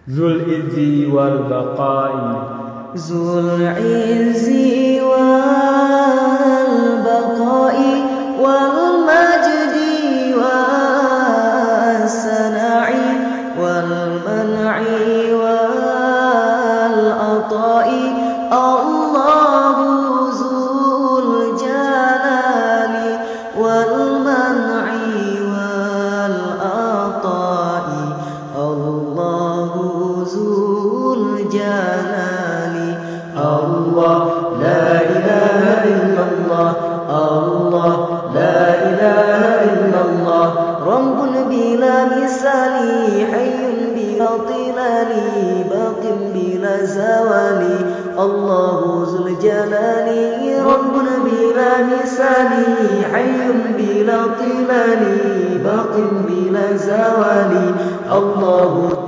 ذو العز والبقاء ذو العز والبقاء والمجد والثناء والمنع والعطاء الله ذو الجلال والمنع والعطاء الله ذو الجلال الله لا إله إلا الله الله لا إله إلا الله رب بلا مثال حي بلا طلال باق بلا زوال الله ذو الجلال رب بلا مثال حي بلا طلال باق بلا زوال الله